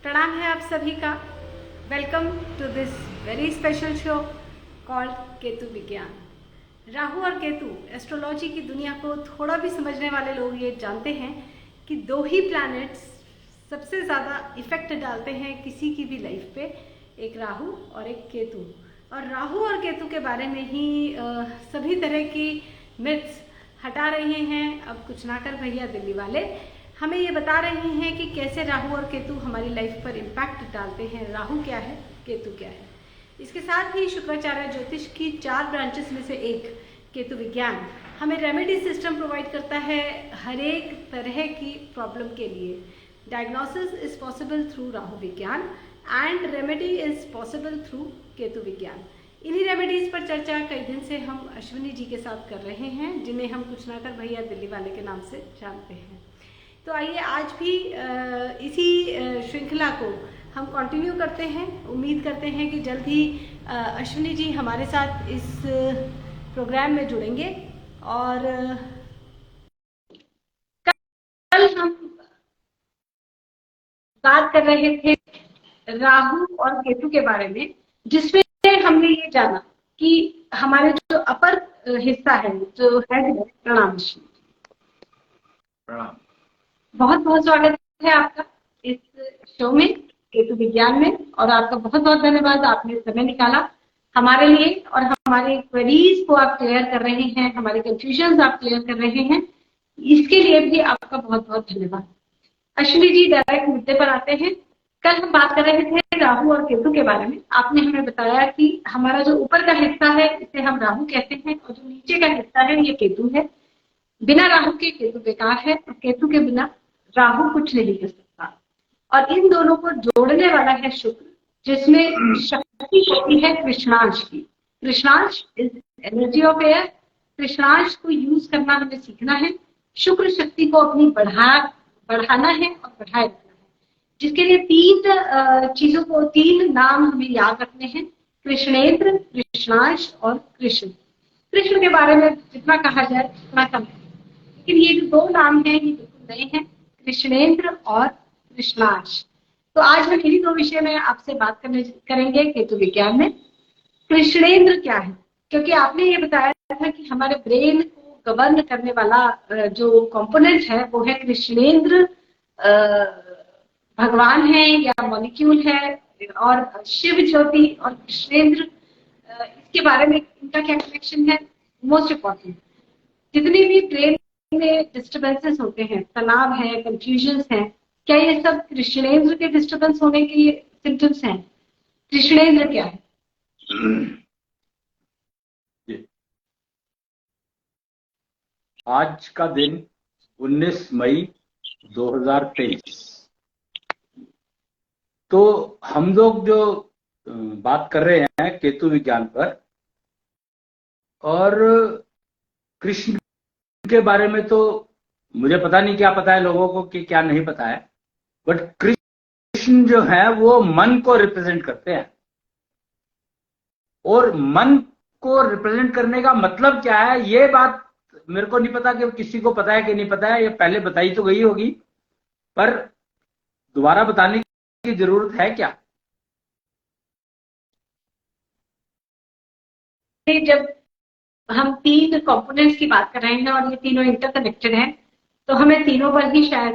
प्रणाम है आप सभी का। Welcome to this very special show called Ketu Vigyan. Rahu और केतु एस्ट्रोलॉजी की दुनिया को थोड़ा भी समझने वाले लोग ये जानते हैं कि दो ही प्लैनेट्स सबसे ज़्यादा इफेक्ट डालते हैं किसी की भी लाइफ पे, एक राहु और एक केतु। और राहु और केतु के बारे में ही सभी तरह की मिथ्स हटा रहे हैं। अब कुछ ना कर भैया दिल्ली वाले हमें ये बता रहे हैं कि कैसे राहु और केतु हमारी लाइफ पर इम्पैक्ट डालते हैं। राहु क्या है, केतु क्या है। इसके साथ ही शुक्राचार्य ज्योतिष की 4 ब्रांचेस में से एक केतु विज्ञान हमें रेमेडी सिस्टम प्रोवाइड करता है हर एक तरह की प्रॉब्लम के लिए। Diagnosis is possible through Rahu विज्ञान and remedy is possible through Ketu विज्ञान। इन्हीं रेमेडीज पर चर्चा कई दिन से हम अश्विनी जी के साथ कर रहे हैं, जिन्हें हम कुछ ना कर भैया दिल्ली वाले के नाम से जानते हैं। तो आइए आज भी इसी श्रृंखला को हम कंटिन्यू करते हैं। उम्मीद करते हैं कि जल्द ही अश्विनी जी हमारे साथ इस प्रोग्राम में जुड़ेंगे। और कल हम बात कर रहे थे राहु और केतु के बारे में, जिसमें हमने ये जाना कि हमारे जो अपर हिस्सा है, जो हेड है। प्रणाम अश्विनी। प्रणाम। बहुत बहुत स्वागत है आपका इस शो में, केतु विज्ञान में। और आपका बहुत बहुत धन्यवाद, आपने समय निकाला हमारे लिए और हमारे क्वेरीज को आप क्लियर कर रहे हैं, हमारे कंफ्यूजन आप क्लियर कर रहे हैं। इसके लिए भी आपका बहुत बहुत धन्यवाद। अश्विनी जी, डायरेक्ट मुद्दे पर आते हैं। कल हम बात कर रहे थे राहु और केतु के बारे में। आपने हमें बताया कि हमारा जो ऊपर का हिस्सा है इसे हम राहु कहते हैं, और जो नीचे का हिस्सा है ये केतु है। बिना राहु के केतु बेकार है, और केतु के बिना राहु कुछ नहीं कर सकता। और इन दोनों को जोड़ने वाला है शुक्र, जिसमें शक्ति होती है कृष्णांश की। Krishnansh is energy of air. Krishnansh को यूज करना हमें सीखना है। शुक्र शक्ति को अपनी बढ़ाना है और बढ़ाए रखना है, जिसके लिए 3 चीजों को, 3 नाम हमें याद रखने हैं। कृष्णेंद्र, कृष्णांश और कृष्ण। कृष्ण के बारे में जितना कहा जाए उतना कम है, लेकिन ये जो 2 नाम हैं ये बिल्कुल नए हैं, कृष्णेंद्र और कृष्णांश। तो आज हम इन्हीं 2 विषय में आपसे बात करेंगे केतु विज्ञान में। कृष्णेंद्र क्या है? क्योंकि आपने ये बताया था कि हमारे ब्रेन को गवर्न करने वाला जो कंपोनेंट है वो है कृष्णेंद्र। भगवान है या मॉलिक्यूल है, और शिव ज्योति और कृष्णेंद्र, इसके बारे में इनका क्या कनेक्शन है? मोस्ट इम्पोर्टेंट, जितनी भी ब्रेन में डिस्टर्बेंसेस होते हैं, तनाव है, कंफ्यूजन है, क्या ये सब कृष्णेंद्र के डिस्टर्बेंस होने के सिम्टम्स हैं? कृष्णेंद्र क्या है? आज का दिन 19 मई 2023। तो हम लोग जो बात कर रहे हैं केतु विज्ञान पर, और कृष्ण के बारे में तो मुझे पता नहीं क्या पता है लोगों को कि क्या नहीं पता है, बट कृष्ण जो है वो मन को रिप्रेजेंट करते हैं। और मन को रिप्रेजेंट करने का मतलब क्या है, ये बात मेरे को नहीं पता कि किसी को पता है कि नहीं पता है। ये पहले बताई तो गई होगी, पर दोबारा बताने की जरूरत है क्या? जब हम 3 कंपोनेंट्स की बात कर रहे हैं और ये तीनों इंटरकनेक्टेड हैं, तो हमें तीनों पर ही शायद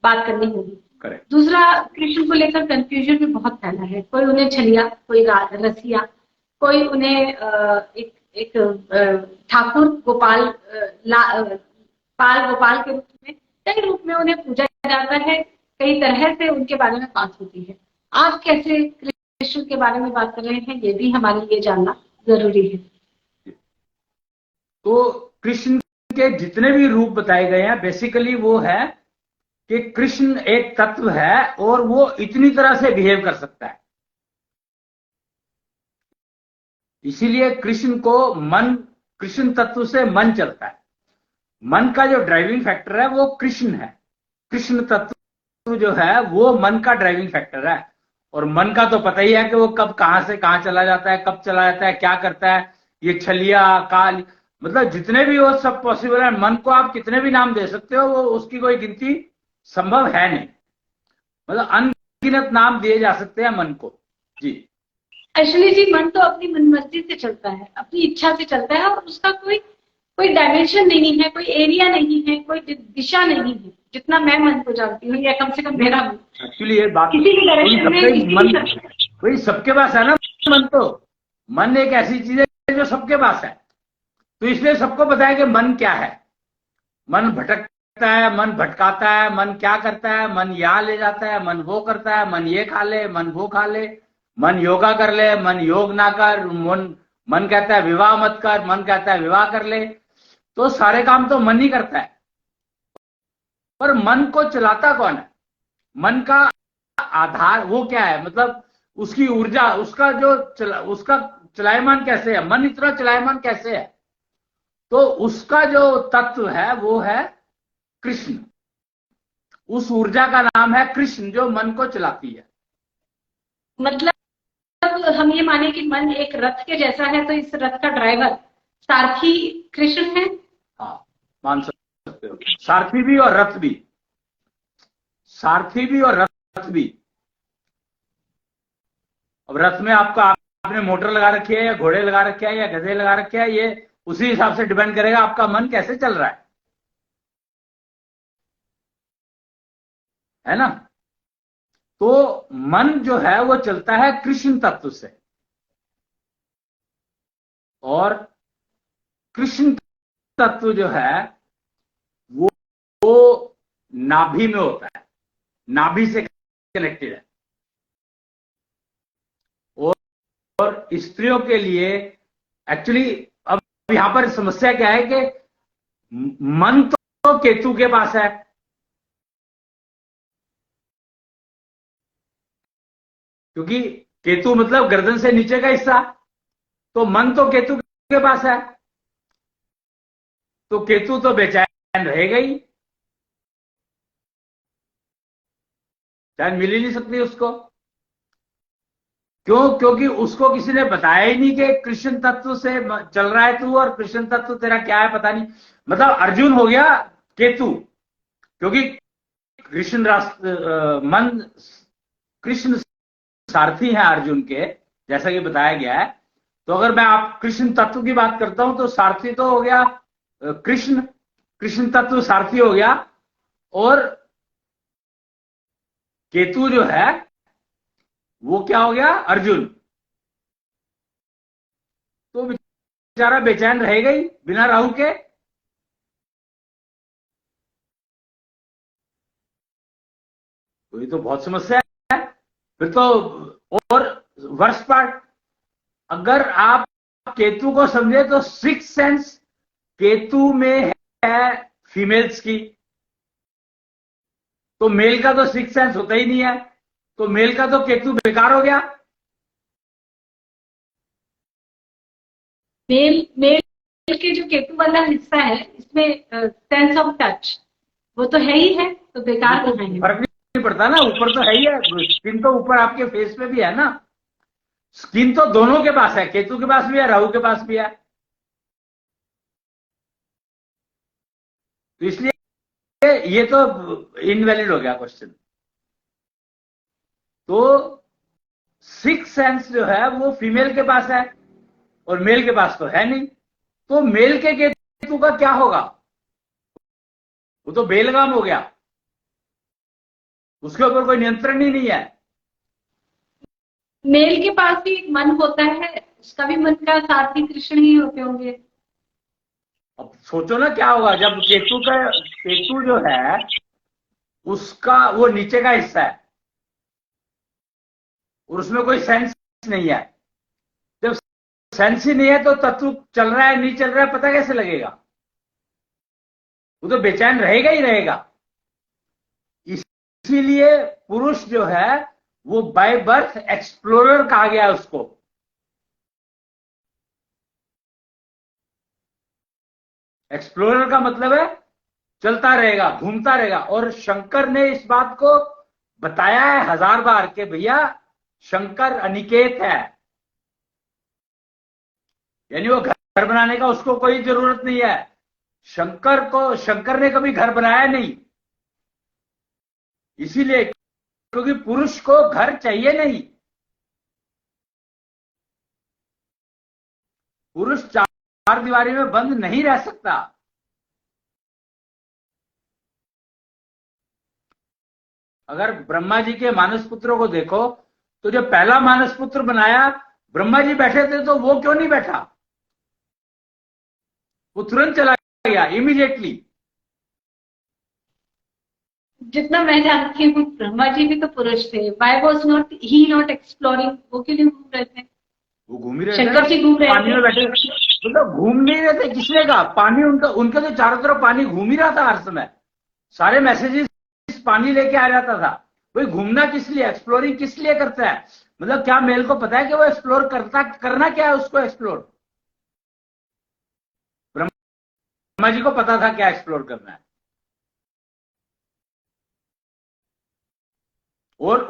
बात करनी होगी। करेक्ट। दूसरा, कृष्ण को लेकर कंफ्यूजन भी बहुत फैला है। कोई उन्हें छलिया, कोई रसिया, कोई उन्हें एक ठाकुर गोपाल, पाल गोपाल के रूप में, कई रूप में उन्हें पूजा जाता है। कई तरह से उनके बारे में बात होती है। आज कैसे कृष्ण के बारे में बात कर रहे हैं, ये भी हमारे लिए जानना जरूरी है। तो कृष्ण के जितने भी रूप बताए गए हैं, बेसिकली वो है कि कृष्ण एक तत्व है और वो इतनी तरह से बिहेव कर सकता है। इसीलिए कृष्ण को मन, कृष्ण तत्व से मन चलता है। मन का जो ड्राइविंग फैक्टर है वो कृष्ण है। कृष्ण तत्व जो है वो मन का ड्राइविंग फैक्टर है। और मन का तो पता ही है कि वो कब कहां से कहां चला जाता है, कब चला जाता है, क्या करता है। ये छलिया, काल, मतलब जितने भी वो सब पॉसिबल है। मन को आप कितने भी नाम दे सकते हो, वो उसकी कोई गिनती संभव है नहीं। मतलब अनगिनत नाम दिए जा सकते हैं मन को। जी एक्चुअली जी मन तो अपनी मनमर्जी से चलता है, अपनी इच्छा से चलता है, और उसका कोई कोई डायमेंशन नहीं है, कोई एरिया नहीं है, कोई दिशा नहीं है, जितना मैं मन को जानती हूँ, या कम से कम मेरा मन एक्चुअली ये बात किसी भी डायरेक्शन में मन वही सबके पास है ना। मन तो मन एक ऐसी चीज है जो सबके पास है, तो इसलिए सबको पता है कि मन क्या है। मन भटकता है, मन भटकाता है, मन क्या करता है, मन यहाँ ले जाता है, मन वो करता है, मन ये खा ले, मन वो खा ले, मन योगा कर ले, मन योग ना कर, मन कहता है विवाह मत कर, मन कहता है विवाह कर ले। तो सारे काम तो मन ही करता है, पर मन को चलाता कौन है? मन का आधार वो क्या है, मतलब उसकी ऊर्जा, उसका जो उसका चलायमान कैसे है, मन इतना चलायमान कैसे है? तो उसका जो तत्व है वो है कृष्ण। उस ऊर्जा का नाम है कृष्ण, जो मन को चलाती है। मतलब हम ये माने कि मन एक रथ के जैसा है, तो इस रथ का ड्राइवर सारथी कृष्ण है। हाँ, मान सकते हो, सारथी भी और रथ भी, सारथी भी और रथ भी। अब रथ में आपने मोटर लगा रखी है, या घोड़े लगा रखे हैं, या गधे लगा रखे हैं, ये उसी हिसाब से डिपेंड करेगा आपका मन कैसे चल रहा है ना। तो मन जो है वो चलता है कृष्ण तत्व से, और कृष्ण तत्व जो है वो नाभि में होता है, नाभि से कनेक्टेड है। और स्त्रियों के लिए एक्चुअली अब यहां पर समस्या क्या है कि मन तो केतु के पास है, क्योंकि केतु मतलब गर्दन से नीचे का हिस्सा, तो मन तो केतु के पास है, तो केतु तो बेचैन रहेगा ही, चैन मिल ही नहीं सकती उसको। क्यों? क्योंकि उसको किसी ने बताया ही नहीं कि कृष्ण तत्व से चल रहा है तू, और कृष्ण तत्व तेरा क्या है पता नहीं। मतलब अर्जुन हो गया केतु, क्योंकि कृष्ण मन कृष्ण सारथी हैं अर्जुन के, जैसा कि बताया गया है। तो अगर मैं आप कृष्ण तत्व की बात करता हूं, तो सारथी तो हो गया कृष्ण, कृष्ण तत्व सारथी हो गया, और केतु जो है वो क्या हो गया? अर्जुन। तो बेचारा बेचैन रहेगा ही बिना राहु के। तो ये तो बहुत समस्या है फिर तो। और वर्स्ट पार्ट, अगर आप केतु को समझे तो 6th सेंस केतु में है फीमेल्स की, तो मेल का तो 6th सेंस होता ही नहीं है, तो मेल का तो केतु बेकार हो गया। मेल के जो केतु वाला हिस्सा है, इसमें सेंस ऑफ टच वो तो है ही है, तो बेकार कहाँ है? फर्क नहीं पड़ता ना, ऊपर तो है ही है, स्किन तो ऊपर आपके फेस पे भी है ना। स्किन तो दोनों के पास है, केतु के पास भी है, राहु के पास भी है। तो इसलिए ये तो इनवैलिड हो गया क्वेश्चन। तो 6th सेंस जो है वो फीमेल के पास है, और मेल के पास तो है नहीं। तो मेल के केतु का क्या होगा? वो तो बेलगाम हो गया, उसके ऊपर कोई नियंत्रण ही नहीं है। मेल के पास भी मन होता है, उसका भी मन का सारथी कृष्ण ही होते होंगे। अब सोचो ना क्या होगा जब केतु जो है उसका वो नीचे का हिस्सा है, और उसमें कोई सेंस नहीं है। जब सेंस ही नहीं है तो तत्व चल रहा है नहीं चल रहा है पता कैसे लगेगा? वो तो बेचैन रहेगा ही रहेगा। इसीलिए पुरुष जो है वो बाय बर्थ एक्सप्लोरर कहा गया है उसको। एक्सप्लोरर का मतलब है चलता रहेगा, घूमता रहेगा। और शंकर ने इस बात को बताया है 1000 बार कि भैया शंकर अनिकेत है, यानी वो घर बनाने का उसको कोई जरूरत नहीं है। शंकर ने कभी घर बनाया नहीं, इसीलिए क्योंकि पुरुष को घर चाहिए नहीं। पुरुष चार दीवारी में बंद नहीं रह सकता। अगर ब्रह्मा जी के मानस पुत्रों को देखो तो जब पहला मानस पुत्र बनाया, ब्रह्मा जी बैठे थे तो वो क्यों नहीं बैठा? वो तुरंत चला गया इमीडिएटली। जितना मैं जानती हूँ ब्रह्मा जी भी तो पुरुष थे। Why was not he not exploring? वो क्यों नहीं घूम रहे थे? वो घूम ही रहे थे ना, शंकर जी घूम रहे पानी थे। में बैठे। मतलब घूम नहीं रहे थे, किसने कहा? पानी उनका, उनके तो चारों तरफ पानी घूम ही रहा था हर समय। सारे मैसेजेस पानी लेके आ जाता था। भाई घूमना किस लिए, एक्सप्लोरिंग किस लिए करता है? मतलब क्या मेल को पता है कि वो एक्सप्लोर करता, करना क्या है उसको एक्सप्लोर? ब्रह्मा जी को पता था क्या एक्सप्लोर करना है। और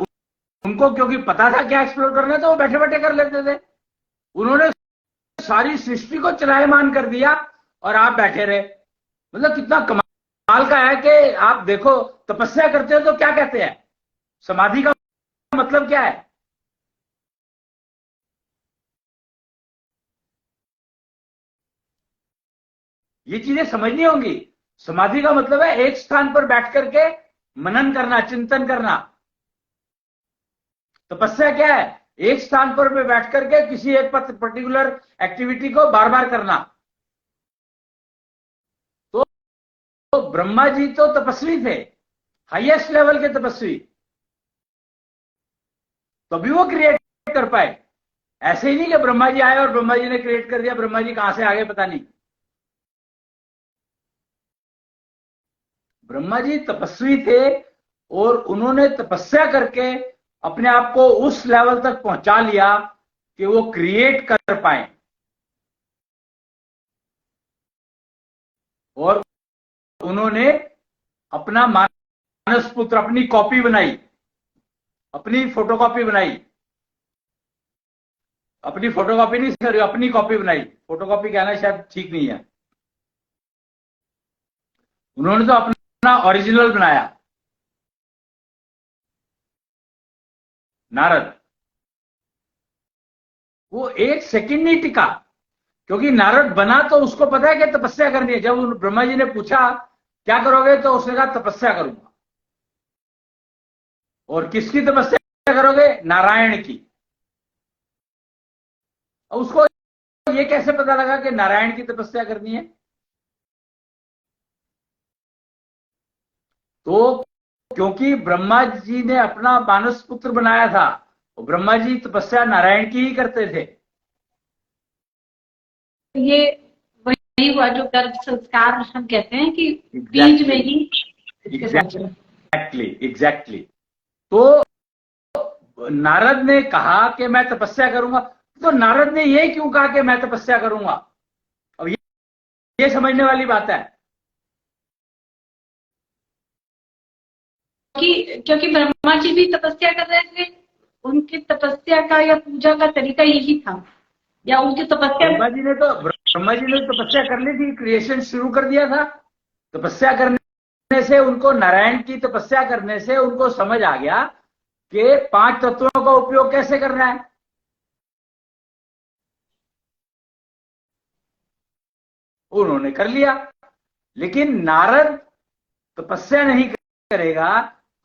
उनको क्योंकि पता था क्या एक्सप्लोर करना है तो वो बैठे बैठे कर लेते थे। उन्होंने सारी सृष्टि को चलायमान कर दिया और आप बैठे रहे। मतलब कितना कमाल का है कि आप देखो, तपस्या करते हो तो क्या कहते हैं? समाधि का मतलब क्या है? ये चीजें समझनी होंगी। समाधि का मतलब है एक स्थान पर बैठ करके मनन करना, चिंतन करना। तपस्या क्या है? एक स्थान पर बैठ करके किसी एक पर्टिकुलर एक्टिविटी को बार बार करना। तो ब्रह्मा जी तो तपस्वी थे, हाईएस्ट लेवल के तपस्वी, तभी वो क्रिएट कर पाए। ऐसे ही नहीं कि ब्रह्मा जी आए और ब्रह्मा जी ने क्रिएट कर दिया, ब्रह्मा जी कहां से आगे पता नहीं। ब्रह्मा जी तपस्वी थे और उन्होंने तपस्या करके अपने आप को उस लेवल तक पहुंचा लिया कि वो क्रिएट कर पाए। और उन्होंने अपना मानस पुत्र, अपनी कॉपी बनाई, अपनी फोटोकॉपी बनाई। अपनी फोटोकॉपी नहीं, सॉरी, अपनी कॉपी बनाई। फोटोकॉपी कहना शायद ठीक नहीं है। उन्होंने तो अपना ओरिजिनल बनाया, नारद। वो एक सेकंड नहीं टिका, क्योंकि नारद बना तो उसको पता है कि तपस्या करनी है। जब ब्रह्मा जी ने पूछा क्या करोगे तो उसने कहा तपस्या करूंगा। और किसकी तपस्या करोगे? नारायण की। और उसको ये कैसे पता लगा कि नारायण की तपस्या करनी है? तो क्योंकि ब्रह्मा जी ने अपना मानस पुत्र बनाया था, और ब्रह्मा जी तपस्या नारायण की ही करते थे। ये वही हुआ जो गर्भ संस्कार हम कहते हैं कि बीज में ही इसके संस्कार। एग्जैक्टली। तो नारद ने कहा कि मैं तपस्या करूंगा। तो नारद ने ये क्यों कहा कि मैं तपस्या करूंगा? अब ये समझने वाली बात है। क्योंकि ब्रह्मा जी भी तपस्या कर रहे थे। उनकी तपस्या का या पूजा का तरीका यही था, या उनकी तपस्या। ब्रह्मा जी ने तपस्या कर ली थी, क्रिएशन शुरू कर दिया था। तपस्या करने से उनको, नारायण की तपस्या करने से उनको समझ आ गया कि पांच तत्वों का उपयोग कैसे करना है। उन्होंने कर लिया। लेकिन नारद तपस्या नहीं करेगा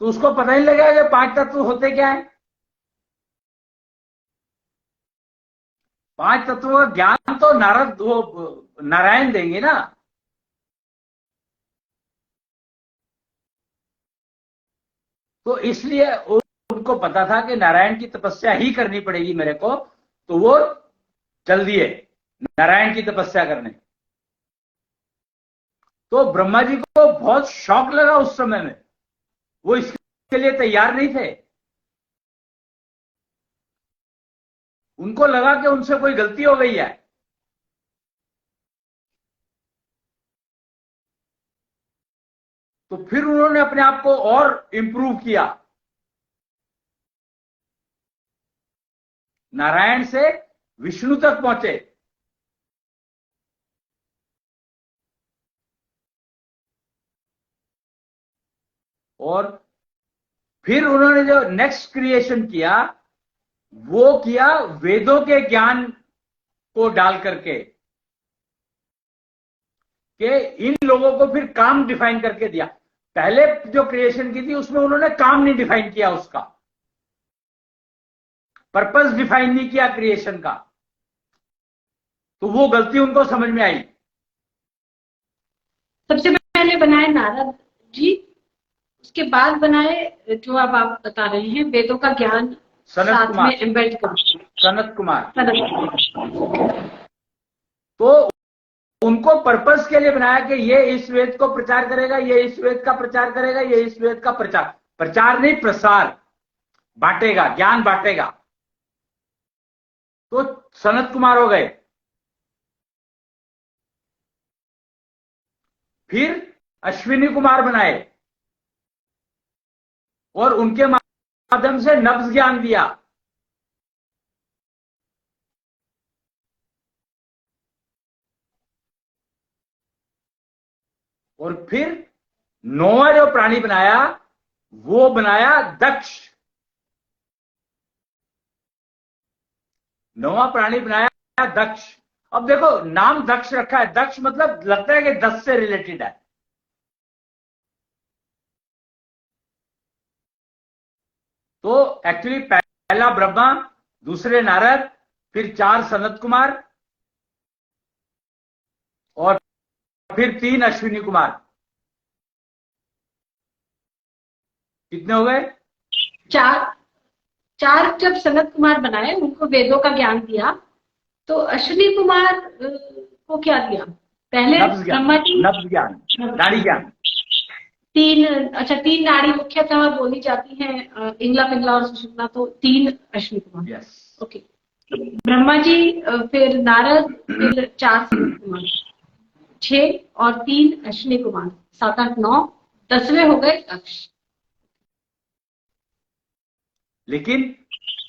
तो उसको पता नहीं लगेगा कि पांच तत्व होते क्या है। पांच तत्वों का ज्ञान तो नारद, वो नारायण देंगे ना। तो इसलिए उनको पता था कि नारायण की तपस्या ही करनी पड़ेगी मेरे को। तो वो चल दिए नारायण की तपस्या करने। तो ब्रह्मा जी को बहुत शौक लगा उस समय में, वो इसके लिए तैयार नहीं थे। उनको लगा कि उनसे कोई गलती हो गई है। तो फिर उन्होंने अपने आप को और इंप्रूव किया, नारायण से विष्णु तक पहुंचे। और फिर उन्होंने जो नेक्स्ट क्रिएशन किया वो किया वेदों के ज्ञान को डाल करके, कि इन लोगों को फिर काम डिफाइन करके दिया। पहले जो क्रिएशन की थी उसमें उन्होंने काम नहीं डिफाइन किया, उसका पर्पस डिफाइन नहीं किया क्रिएशन का, तो वो गलती उनको समझ में आई। सबसे पहले बनाए नारद जी, उसके बाद बनाए जो अब आप बता रहे हैं वेदों का ज्ञान साथ में एम्बेड कर, सनत कुमार। तो उनको पर्पस के लिए बनाया कि ये इस वेद को प्रचार करेगा, ये इस वेद का प्रचार करेगा, ये इस वेद का प्रचार नहीं, प्रसार, बांटेगा, ज्ञान बांटेगा। तो सनत कुमार हो गए। फिर अश्विनी कुमार बनाए और उनके माध्यम से नब्ज ज्ञान दिया। और फिर नौवां जो प्राणी बनाया वो बनाया दक्ष। नौवां प्राणी बनाया दक्ष। अब देखो नाम दक्ष रखा है, दक्ष मतलब लगता है कि 10 से रिलेटेड है। तो एक्चुअली पहला ब्रह्मा, दूसरे नारद, फिर 4 सनत कुमार और फिर 3 अश्विनी कुमार। कितने हो गए? 4 जब सनत कुमार बनाए, उनको वेदों का ज्ञान दिया, तो अश्विनी कुमार को क्या दिया? पहले ब्रह्मा जी नब्ज ज्ञान, नाड़ी ज्ञान। 3 नाड़ी मुख्यतः बोली जाती हैं, इंगला पिंगला और सुषुम्ना, तो 3 अश्विनी कुमार। यस। ओके, ब्रह्मा जी, फिर नारद, फिर 4 सनत कुमार, 6 और 3 अश्विनी कुमार, 7 8 9, 10वें हो गए दक्ष। लेकिन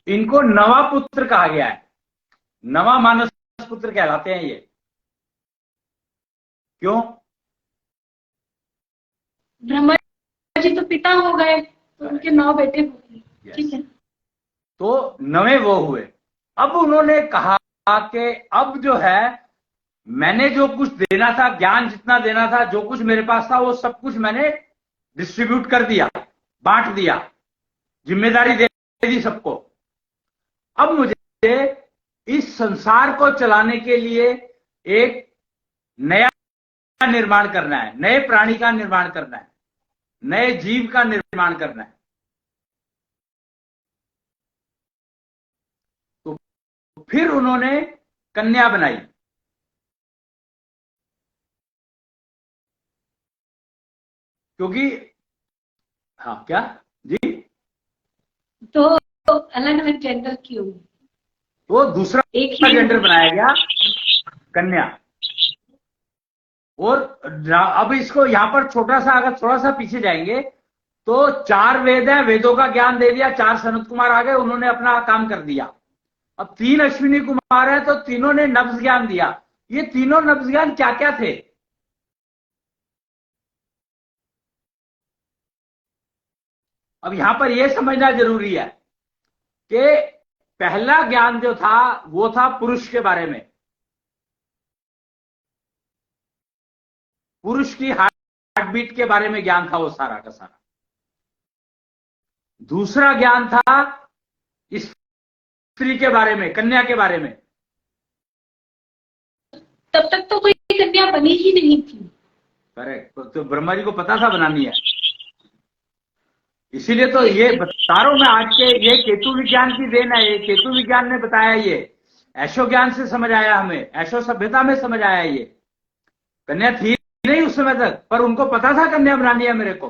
इनको नवा पुत्र कहा गया है, नवा मानस पुत्र कहलाते हैं ये। क्यों? ब्रह्मा जी तो पिता हो गए, तो उनके 9 बेटे हो गए। ठीक है, तो 9वें वो हुए। अब उन्होंने कहा कि अब जो है मैंने जो कुछ देना था, ज्ञान जितना देना था, जो कुछ मेरे पास था, वो सब कुछ मैंने डिस्ट्रीब्यूट कर दिया, बांट दिया, जिम्मेदारी दे दी सबको। अब मुझे इस संसार को चलाने के लिए एक नया निर्माण करना है, नए प्राणी का निर्माण करना है, नए जीव का निर्माण करना है। तो फिर उन्होंने कन्या बनाई। क्योंकि हाँ, क्या जी? तो अलग अलग जेंडर क्यों? तो दूसरा एक जेंडर बनाया गया, कन्या। और अब इसको यहां पर छोटा सा, अगर थोड़ा सा पीछे जाएंगे तो 4 वेद है, वेदों का ज्ञान दे दिया, 4 सनत कुमार आ गए, उन्होंने अपना काम कर दिया। अब 3 अश्विनी कुमार है, तो तीनों ने नब्ज ज्ञान दिया। ये तीनों नब्ज ज्ञान क्या क्या थे? अब यहां पर यह समझना जरूरी है कि पहला ज्ञान जो था वो था पुरुष के बारे में, पुरुष की हार्ट बीट के बारे में ज्ञान था वो सारा का सारा। दूसरा ज्ञान था स्त्री के बारे में, कन्या के बारे में। तब तक तो कोई कन्या बनी ही नहीं थी। करेक्ट। तो ब्रह्मा जी को पता था बनानी है, इसीलिए तो ये बता रहा हूं मैं आज के, ये केतु विज्ञान की देन है। ये केतु विज्ञान ने बताया, ये ऐशो ज्ञान से समझ आया हमें, ऐशो सभ्यता में समझ आया। ये कन्या थी नहीं उस समय तक, पर उनको पता था कन्या बनानी है मेरे को।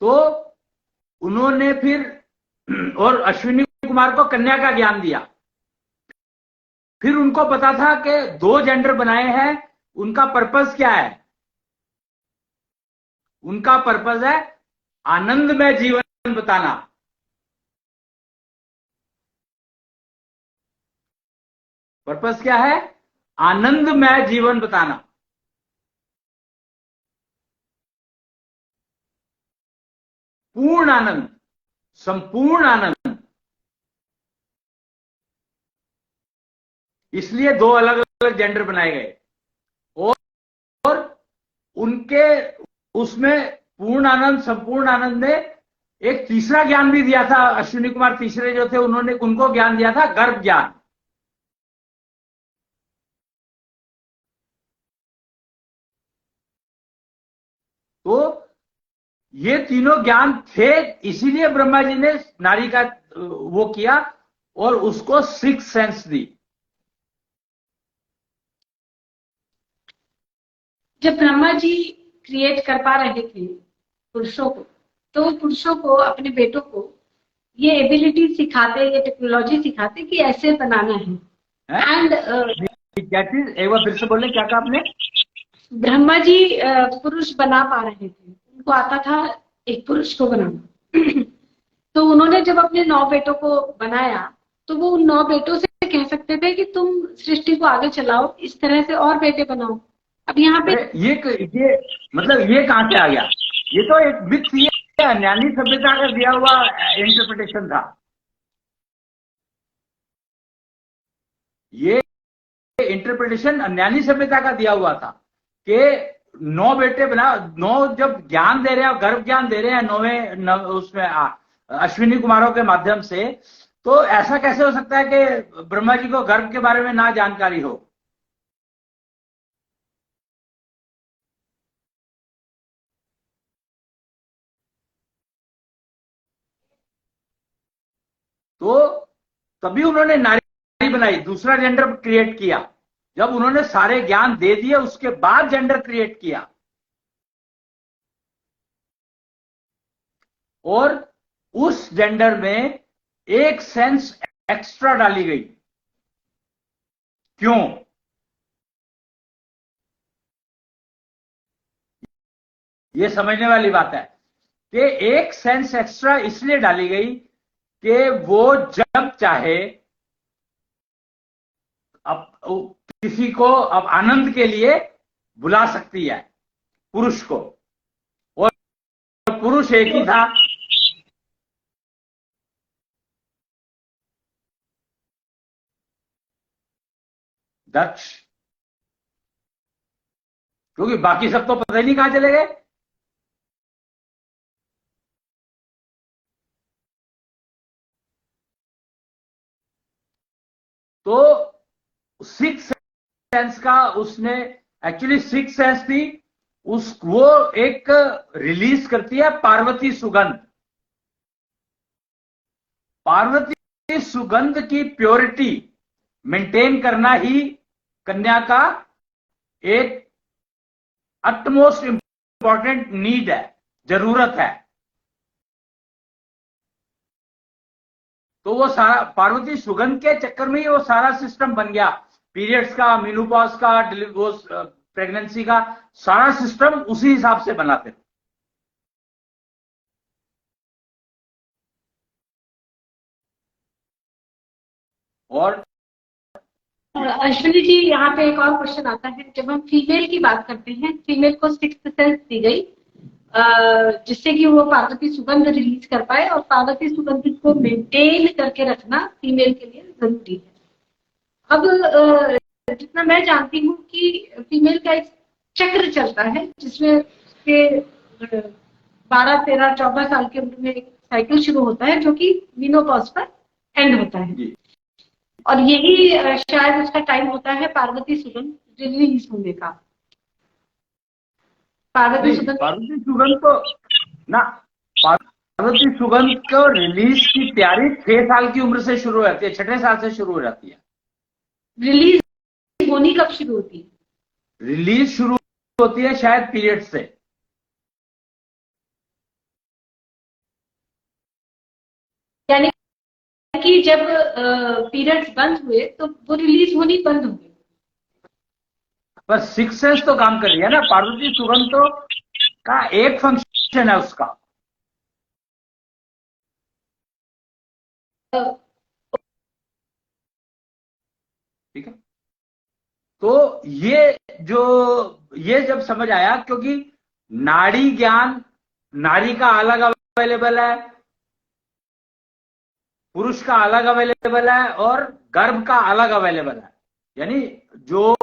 तो उन्होंने फिर और अश्विनी कुमार को कन्या का ज्ञान दिया। फिर उनको पता था कि 2 जेंडर बनाए हैं, उनका पर्पस क्या है? उनका पर्पस है आनंदमय जीवन बताना। पर्पस क्या है? आनंदमय जीवन बताना। पूर्ण आनंद, संपूर्ण आनंद। इसलिए दो अलग अलग जेंडर बनाए गए और उनके उसमें पूर्ण आनंद, संपूर्ण आनंद ने एक तीसरा ज्ञान भी दिया था। अश्विनी कुमार तीसरे जो थे, उन्होंने उनको ज्ञान दिया था गर्भ ज्ञान। तो ये तीनों ज्ञान थे, इसीलिए ब्रह्मा जी ने नारी का वो किया और उसको सिक्स सेंस दी। जब ब्रह्मा जी क्रिएट कर पा रहे थे पुरुषों को, तो वो पुरुषों को, अपने बेटों को ये एबिलिटी सिखाते, ये टेक्नोलॉजी सिखाते कि ऐसे बनाना है। एंड क्या चीज, एक बार फिर से बोले, क्या कहा आपने? ब्रह्मा जी पुरुष बना पा रहे थे, उनको आता था एक पुरुष को बनाना। तो उन्होंने जब अपने 9 बेटों को बनाया, तो वो उन 9 बेटों से कह सकते थे कि तुम सृष्टि को आगे चलाओ, इस तरह से और बेटे बनाओ। अब यहाँ पे ये मतलब ये कहां से आ गया? ये तो एक मिथ, ये ज्ञानी सभ्यता का दिया हुआ इंटरप्रिटेशन था। ये इंटरप्रिटेशन ज्ञानी सभ्यता का दिया हुआ था कि 9 बेटे बना, 9 जब ज्ञान दे रहे हैं, गर्भ ज्ञान दे रहे हैं 9वें उसमें अश्विनी कुमारों के माध्यम से, तो ऐसा कैसे हो सकता है कि ब्रह्मा जी को गर्भ के बारे में ना जानकारी हो? तो तभी उन्होंने नारी बनाई, दूसरा जेंडर क्रिएट किया। जब उन्होंने सारे ज्ञान दे दिए, उसके बाद जेंडर क्रिएट किया और उस जेंडर में एक सेंस एक्स्ट्रा डाली गई। क्यों? ये समझने वाली बात है कि एक सेंस एक्स्ट्रा इसलिए डाली गई कि वो जब चाहे अब किसी को अब आनंद के लिए बुला सकती है, पुरुष को, और पुरुष एक ही था। दक्ष, क्योंकि बाकी सब तो पता ही नहीं कहां चले गए। तो सिक्स सेंस का उसने, एक्चुअली सिक्स सेंस थी वो एक रिलीज करती है पार्वती सुगंध। पार्वती सुगंध की प्योरिटी मेंटेन करना ही कन्या का एक अटमोस्ट इंपॉर्टेंट नीड है, जरूरत है। तो वो सारा पार्वती सुगंध के चक्कर में ही वो सारा सिस्टम बन गया। पीरियड्स का, मेनोपॉज का, प्रेगनेंसी का सारा सिस्टम उसी हिसाब से बना थे। और अश्विनी जी, यहाँ पे एक और क्वेश्चन आता है। जब हम फीमेल की बात करते हैं, फीमेल को सिक्स्थ सेंस दी गई जिससे कि वो पार्वती सुगंध रिलीज कर पाए, और पार्वती सुगंध को मेंटेन करके रखना फीमेल के लिए जरूरी है। अब जितना मैं जानती हूँ कि फीमेल का एक चक्र चलता है जिसमें के 12, 13, 14 साल की उम्र में एक साइकिल शुरू होता है जो कि मेनोपॉज पर एंड होता है, और यही शायद उसका टाइम होता है पार्वती सुगंध रिलीज होने का। पार्वती सुगंध को ना, पार्वती सुगंध को रिलीज की तैयारी 6 साल की उम्र से शुरू हो जाती है, 6ठे साल से शुरू हो जाती है। रिलीज होनी कब शुरू होती है? रिलीज शुरू होती है शायद पीरियड से। यानी कि जब पीरियड्स बंद हुए तो वो रिलीज होनी बंद हो गई। पर सिक्स सेंस तो काम कर रही है ना, पार्वती सुगंध तो का एक फंक्शन है उसका। ठीक है, तो ये जब समझ आया, क्योंकि नाड़ी ज्ञान, नारी का अलग अवेलेबल है, पुरुष का अलग अवेलेबल है और गर्भ का अलग अवेलेबल है। यानी जो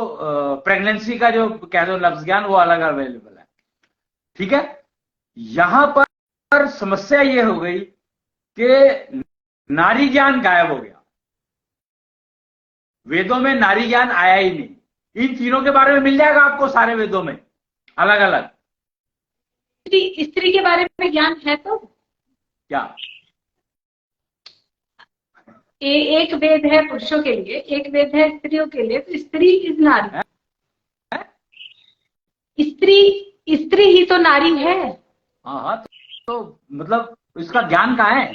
प्रेगनेंसी का जो कह दो लफ्ज ज्ञान वो अलग अवेलेबल है। ठीक है, यहां पर समस्या ये हो गई कि नारी ज्ञान गायब हो गया, वेदों में नारी ज्ञान आया ही नहीं। इन तीनों के बारे में मिल जाएगा आपको सारे वेदों में अलग अलग। स्त्री के बारे में ज्ञान है तो क्या? एक वेद है पुरुषों के लिए, एक वेद है स्त्रियों के लिए, तो स्त्री इज नारी। स्त्री ही तो नारी है। हाँ, तो मतलब इसका ज्ञान कहाँ है?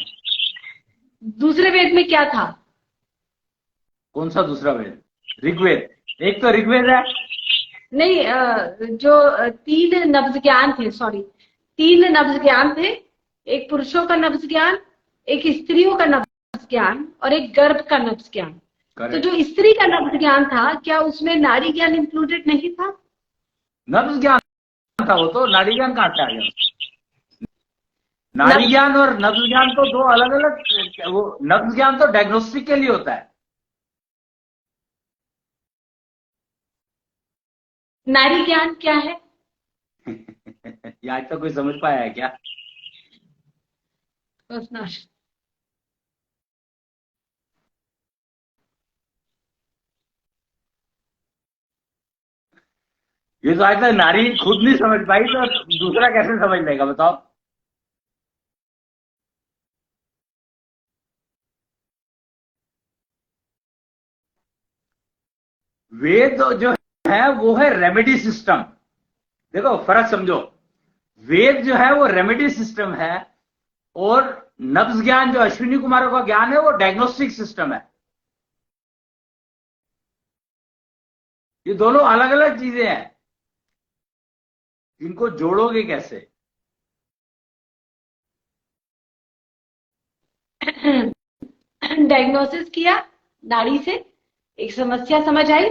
दूसरे वेद में क्या था? कौन सा दूसरा वेद? ऋग्वेद। एक तो ऋग्वेद है। नहीं, जो तीन नब्ज ज्ञान थे, सॉरी, तीन नब्ज ज्ञान थे। एक पुरुषों का नब्ज ज्ञान, एक स्त्रियों का नब्ज ज्ञान और एक गर्भ का नब्ज ज्ञान। तो जो स्त्री का नब्ज ज्ञान था, क्या उसमें नारी ज्ञान इंक्लूडेड नहीं था? नब्ज ज्ञान था वो तो, नारी ज्ञान कहाँ से आ गया? नारी ज्ञान और नब्ज ज्ञान तो दो अलग अलग। वो नब्ज ज्ञान तो डायग्नोस्टिक के लिए होता है। नारी ज्ञान क्या है? आज तक कोई समझ पाया है क्या? ये तो आज तक नारी खुद नहीं समझ पाई, तो दूसरा कैसे समझ लेगा बताओ? वेद जो है वो है रेमेडी सिस्टम। देखो फर्क समझो, वेद जो है वो रेमेडी सिस्टम है और नब्ज ज्ञान जो अश्विनी कुमारों का ज्ञान है वो डायग्नोस्टिक सिस्टम है। ये दोनों अलग अलग चीजें हैं, इनको जोड़ोगे कैसे? डायग्नोसिस किया नाड़ी से, एक समस्या समझ आई,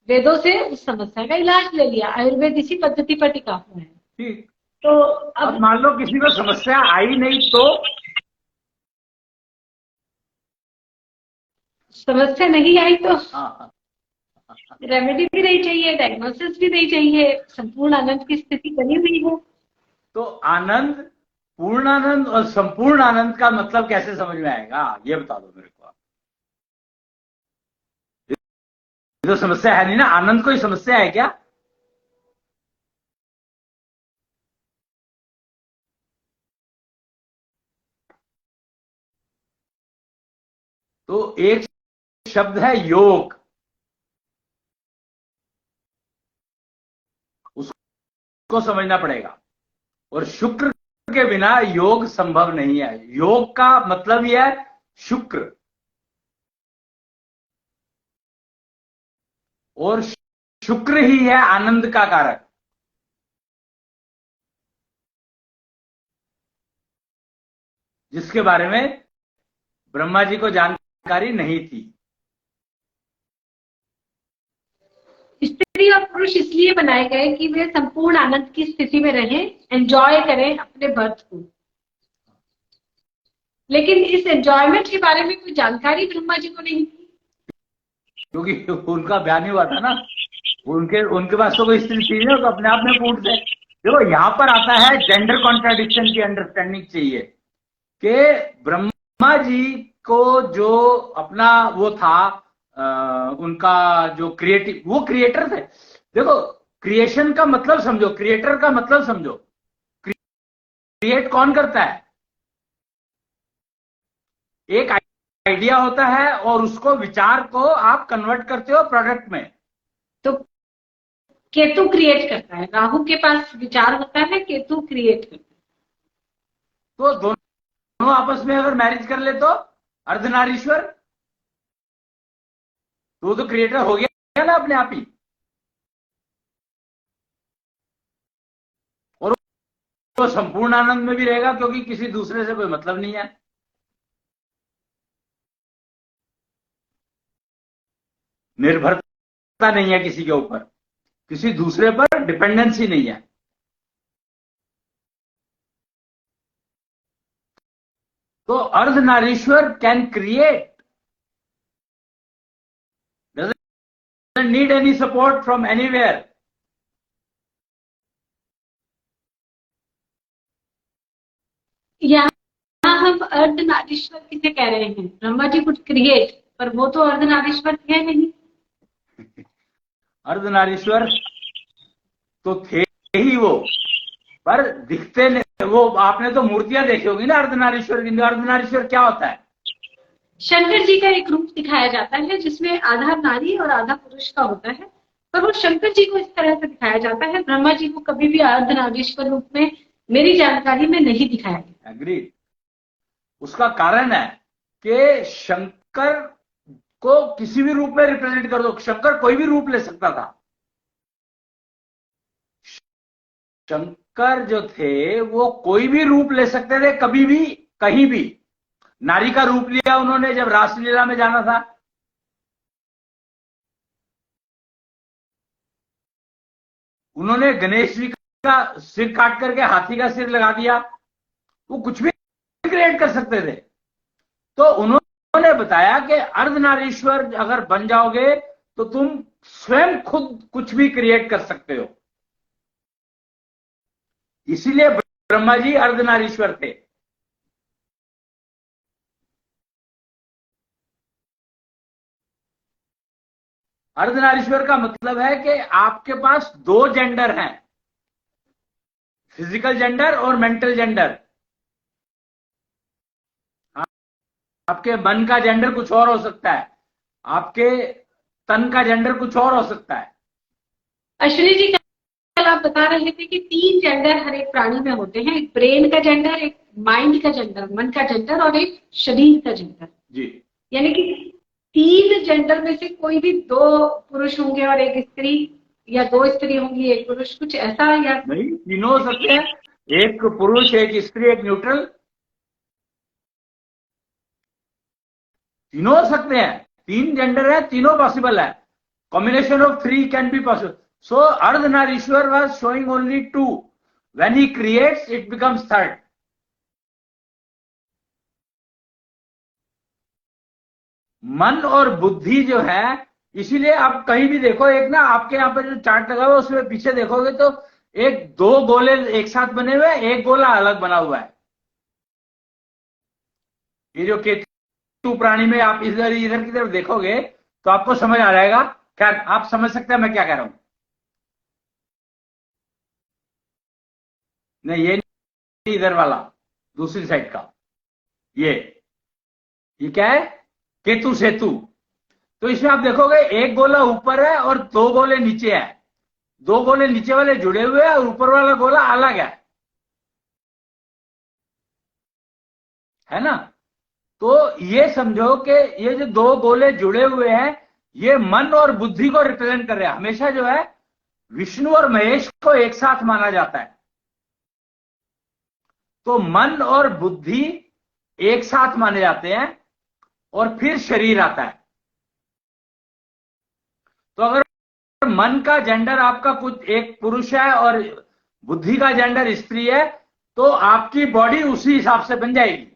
वेदों से उस समस्या का इलाज ले लिया। आयुर्वेद इसी पद्धति पर टिका हुआ है। ठीक, तो अब मान लो किसी को समस्या आई नहीं तो? समस्या नहीं आई तो हाँ, रेमेडी भी नहीं चाहिए, डायग्नोसिस भी नहीं चाहिए, संपूर्ण आनंद की स्थिति बनी हुई है। तो आनंद, पूर्ण आनंद और संपूर्ण आनंद का मतलब कैसे समझ में आएगा ये बता दो मेरे को। ये तो समस्या है नहीं ना, आनंद कोई समस्या है क्या? तो एक शब्द है योग, उसको समझना पड़ेगा। और शुक्र के बिना योग संभव नहीं है। योग का मतलब यह है शुक्र, और शुक्र ही है आनंद का कारक, जिसके बारे में ब्रह्मा जी को जानकारी नहीं थी। स्त्री और पुरुष इसलिए बनाए गए कि वे संपूर्ण आनंद की स्थिति में रहें, एंजॉय करें अपने बर्थ को। लेकिन इस एंजॉयमेंट के बारे में कोई जानकारी ब्रह्मा जी को नहीं थी, क्योंकि उनका बयान ही हुआ था ना। उनके पास तो कोई स्त्री थी नहीं, तो अपने आप में पूछ दे। देखो यहां पर आता है जेंडर कॉन्ट्राडिक्शन की अंडरस्टैंडिंग चाहिए कि ब्रह्मा जी को जो अपना वो था, उनका जो क्रिएटिव, वो क्रिएटर थे। देखो क्रिएशन का मतलब समझो, क्रिएटर का मतलब समझो। क्रिएट कौन करता है? एक आइडिया होता है और उसको, विचार को आप कन्वर्ट करते हो प्रोडक्ट में। तो केतु क्रिएट करता है, राहु के पास विचार होता है, केतु क्रिएट करता है। तो दोनों आपस में अगर मैरिज कर ले तो अर्धनारीश्वर, तो क्रिएटर हो गया ना अपने आप ही। और वो संपूर्ण आनंद में भी रहेगा क्योंकि किसी दूसरे से कोई मतलब नहीं है। निर्भरता नहीं है किसी के ऊपर, किसी दूसरे पर डिपेंडेंसी नहीं है। तो Ardhanarishvara can create, doesn't need any support from anywhere. यहाँ हम अर्धनारीश्वर किसे कह रहे हैं? ब्रह्मा जी कुछ क्रिएट, पर वो तो अर्धनारीश्वर थे नहीं। अर्धनारीश्वर तो थे ही वो, पर दिखते नहीं। वो आपने तो मूर्तियां देखी होगी ना अर्धनारीश्वर की। अर्धनारीश्वर क्या होता है? शंकर जी का एक रूप दिखाया जाता है जिसमें आधा नारी और आधा पुरुष का होता है, पर वो शंकर जी को इस तरह से दिखाया जाता है। ब्रह्मा जी को कभी भी अर्धनारीश्वर रूप में मेरी जानकारी में नहीं दिखाया गया। एग्री। उसका कारण है कि शंकर को किसी भी रूप में रिप्रेजेंट कर दो, शंकर कोई भी रूप ले सकता था। शंकर जो थे वो कोई भी रूप ले सकते थे, कभी भी कहीं भी। नारी का रूप लिया उन्होंने जब रासलीला में जाना था, उन्होंने गणेश जी का सिर काट करके हाथी का सिर लगा दिया। वो कुछ भी क्रिएट कर सकते थे। तो उन्होंने बताया कि अर्धनारीश्वर अगर बन जाओगे तो तुम स्वयं खुद कुछ भी क्रिएट कर सकते हो। इसीलिए ब्रह्मा जी अर्धनारीश्वर थे। अर्धनारीश्वर का मतलब है कि आपके पास दो जेंडर हैं, फिजिकल जेंडर और मेंटल जेंडर। आपके मन का जेंडर कुछ और हो सकता है, आपके तन का जेंडर कुछ और हो सकता है। अश्विनी जी, कल आप बता रहे थे कि 3 जेंडर हर एक प्राणी में होते हैं, एक ब्रेन का जेंडर, एक माइंड का जेंडर, मन का जेंडर, और एक शरीर का जेंडर। जी। यानी कि 3 जेंडर में से कोई भी 2 पुरुष होंगे और एक स्त्री, या 2 स्त्री होंगी एक पुरुष, कुछ ऐसा? या नहीं, तीनों हो सकते हैं, एक पुरुष एक स्त्री एक न्यूट्रल, तीनों हो सकते हैं। 3 जेंडर है, तीनों पॉसिबल है। Combination of 3 can be possible. So Ardhanarishvara was showing only 2, when he creates it becomes 3rd। मन और बुद्धि जो है, इसीलिए आप कहीं भी देखो, एक ना आपके यहां पर जो चार्ट लगा हुआ है उसमें पीछे देखोगे तो एक 2 गोले एक साथ बने हुए हैं, एक गोला अलग बना हुआ है। ये जो केतु प्राणी में आप इधर इधर की तरफ देखोगे तो आपको समझ आ जाएगा। क्या आप समझ सकते हैं मैं क्या कह रहा हूं? नहीं, ये नहीं, इधर वाला, दूसरी साइड का, ये क्या है? केतु सेतु। तो इसमें आप देखोगे एक गोला ऊपर है और 2 गोले नीचे है। 2 गोले नीचे वाले जुड़े हुए हैं और ऊपर वाला गोला अलग है ना? तो ये समझो कि ये जो 2 गोले जुड़े हुए हैं, ये मन और बुद्धि को रिप्रेजेंट कर रहे हैं। हमेशा जो है विष्णु और महेश को एक साथ माना जाता है। तो मन और बुद्धि एक साथ माने जाते हैं और फिर शरीर आता है। तो अगर मन का जेंडर आपका कुछ एक पुरुष है और बुद्धि का जेंडर स्त्री है, तो आपकी बॉडी उसी हिसाब से बन जाएगी।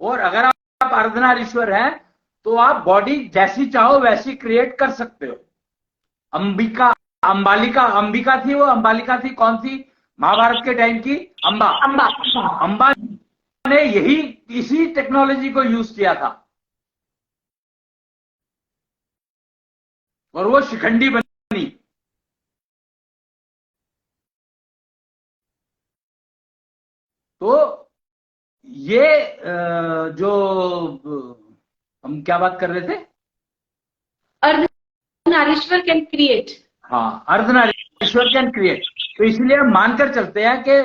और अगर आप अर्धनारीश्वर हैं तो आप बॉडी जैसी चाहो वैसी क्रिएट कर सकते हो। अंबिका थी, वो अंबालिका थी, कौन थी? महाभारत के टाइम की अंबा ने यही इसी टेक्नोलॉजी को यूज किया था और वो शिखंडी बनी। तो ये जो हम क्या बात कर रहे थे? Ardhanarishvara can create. हाँ, अर्धनारीश्वर कैन क्रिएट। तो इसलिए हम मानकर चलते हैं कि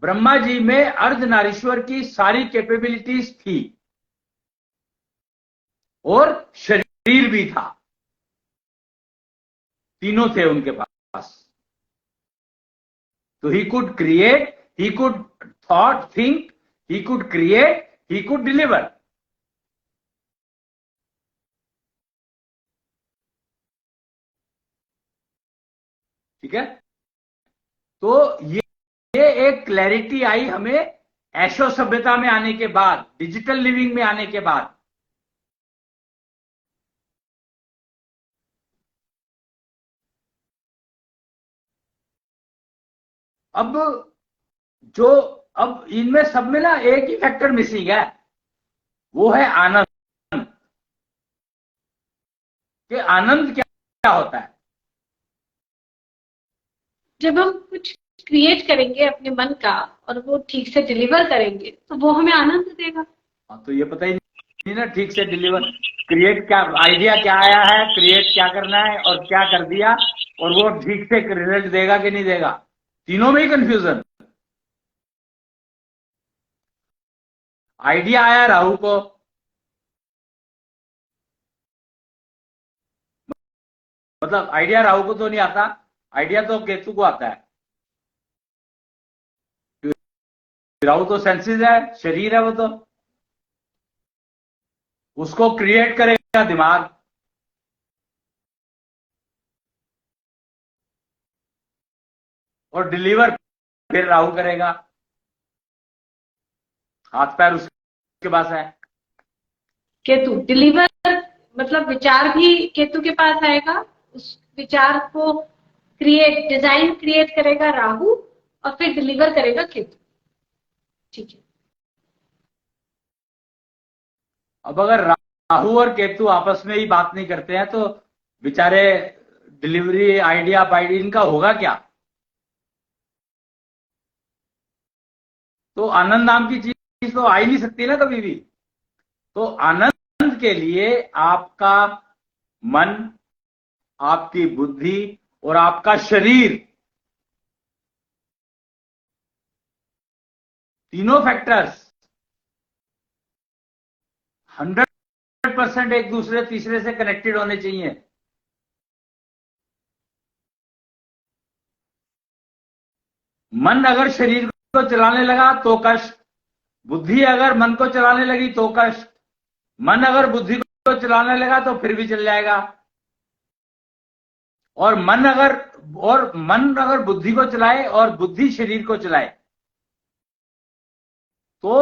ब्रह्मा जी में अर्धनारीश्वर की सारी कैपेबिलिटीज थी और शरीर भी था, तीनों थे उनके पास। तो he could create, he could thought think, he could create, he could deliver. ठीक है? तो ये एक क्लैरिटी आई हमें ऐशो सभ्यता में आने के बाद, डिजिटल लिविंग में आने के बाद। अब इनमें सब में ना एक ही फैक्टर मिसिंग है, वो है आनंद। कि आनंद क्या होता है? जब हम कुछ क्रिएट करेंगे अपने मन का और वो ठीक से डिलीवर करेंगे तो वो हमें आनंद देगा। हाँ, तो ये पता ही नहीं ना ठीक से डिलीवर, क्रिएट क्या, आइडिया क्या आया है, क्रिएट क्या करना है और क्या कर दिया, और वो ठीक से रिजल्ट देगा कि नहीं देगा, तीनों में ही कंफ्यूजन। आइडिया आया राहु को, मतलब आइडिया राहु को तो नहीं आता, आइडिया तो केतु को आता है। राहु तो सेंसेस है, शरीर है, वो तो उसको क्रिएट करेगा दिमाग, और डिलीवर फिर राहु करेगा, हाथ पैर उसके पास है। केतु डिलीवर मतलब विचार भी केतु के पास आएगा, उस विचार को डिजाइन क्रिएट करेगा राहु और फिर डिलीवर करेगा केतु। ठीक है। अब अगर राहु और केतु आपस में ही बात नहीं करते हैं तो बेचारे डिलीवरी आइडिया इनका होगा क्या? तो आनंद नाम की चीज तो आ ही नहीं सकती ना कभी भी। तो आनंद के लिए आपका मन, आपकी बुद्धि और आपका शरीर, तीनों फैक्टर्स 100% एक दूसरे तीसरे से कनेक्टेड होने चाहिए। मन अगर शरीर को चलाने लगा तो कष्ट, बुद्धि अगर मन को चलाने लगी तो कष्ट, मन अगर बुद्धि को चलाने लगा तो फिर भी चल जाएगा, और मन अगर बुद्धि को चलाए और बुद्धि शरीर को चलाए तो